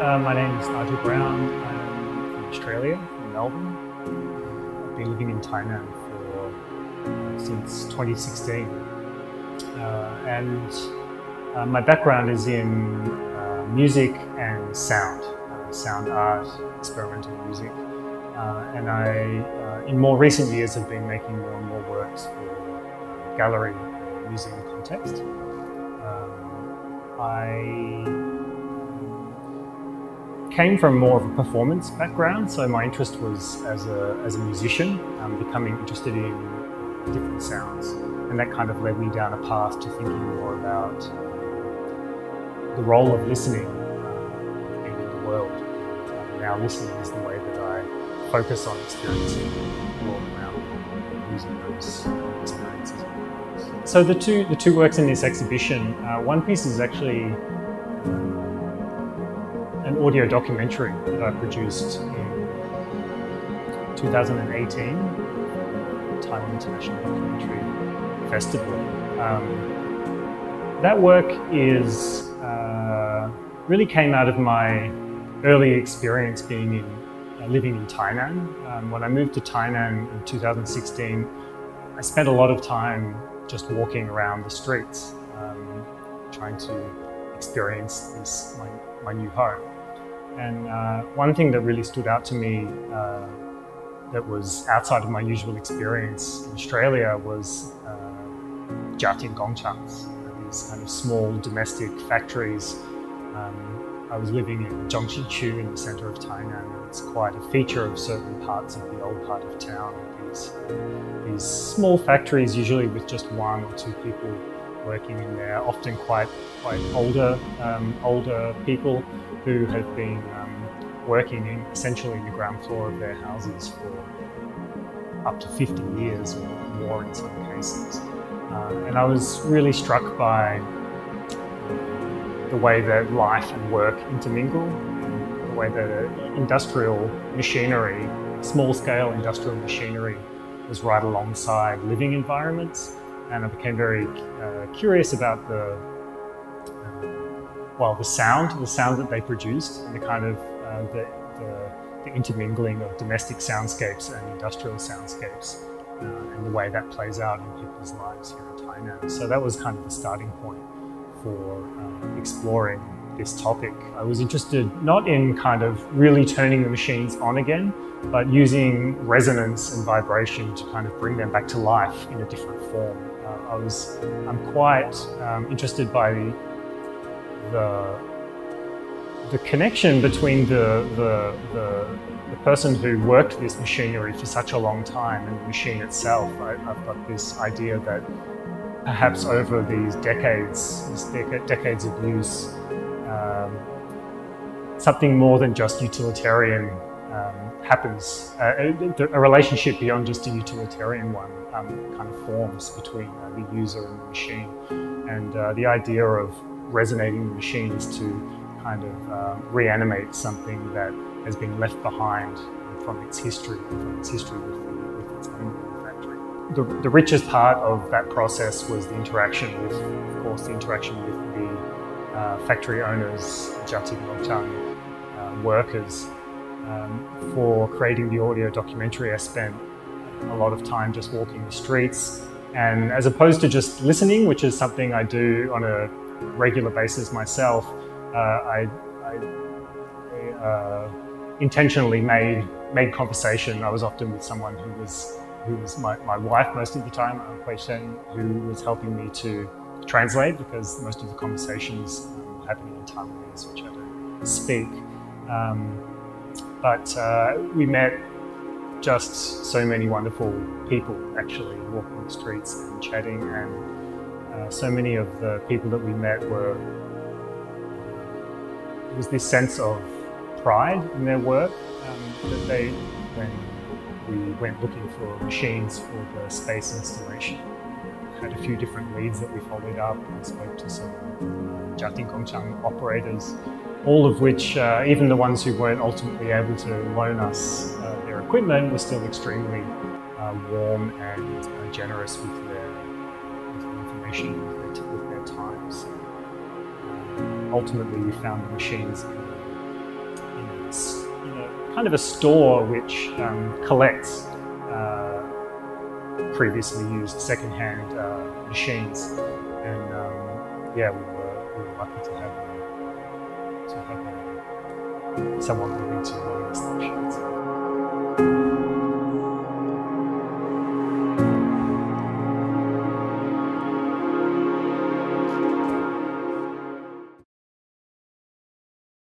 My name is Nigel Brown. I'm from Australia, from Melbourne. I've been living in Tainan since 2016. My background is in music and sound art, experimental music. In more recent years, have been making more and more works for gallery and museum context. I came from more of a performance background, so my interest was as a musician, becoming interested in different sounds, and that kind of led me down a path to thinking more about the role of listening in the world. Now listening is the way that I focus on experiencing the world around me, using those experiences. So the two works in this exhibition, one piece is actually an audio documentary that I produced in 2018, Taiwan International Documentary Festival. That work really came out of my early experience being living in Tainan. When I moved to Tainan in 2016, I spent a lot of time just walking around the streets, trying to experience my new home. And one thing that really stood out to me that was outside of my usual experience in Australia was Jiating Gongchangs, these kind of small domestic factories. I was living in Zhongxichu in the center of Tainan. It's quite a feature of certain parts of the old part of town. These small factories, usually with just one or two people working in there, often quite older people who have been working essentially in the ground floor of their houses for up to 50 years or more in some cases. And I was really struck by the way that life and work intermingle, the way that industrial machinery, small-scale industrial machinery, was right alongside living environments. And I became very curious about the sound that they produced, and the kind of the intermingling of domestic soundscapes and industrial soundscapes, and the way that plays out in people's lives here in Tainan. So that was kind of the starting point for exploring this topic. I was interested not in kind of really turning the machines on again, but using resonance and vibration to kind of bring them back to life in a different form. I'm quite interested by the connection between the person who worked this machinery for such a long time and the machine itself. I've got this idea that perhaps over these decades of use, something more than just utilitarian happens. A relationship beyond just a utilitarian one kind of forms between the user and the machine. And the idea of resonating the machine is to kind of reanimate something that has been left behind from its history with its own factory. The richest part of that process was the interaction with, of course, the factory owners, Jiating Gongchang workers. For creating the audio documentary, I spent a lot of time just walking the streets, and as opposed to just listening, which is something I do on a regular basis myself, I intentionally made conversation. I was often with someone who was my wife most of the time, who was helping me to translate, because most of the conversations were happening in Taiwanese, which I don't speak. But we met just so many wonderful people actually walking the streets and chatting, and so many of the people that we met there was this sense of pride in their work, that when we went looking for machines for the space installation, had a few different leads that we followed up and spoke to some Jiating Gongchang operators, all of which, even the ones who weren't ultimately able to loan us their equipment, were still extremely warm and generous with their information, with their time. So, ultimately, we found the machines in kind of a store which collects previously used second-hand machines, and yeah, we were lucky to have someone willing to loan us the machines.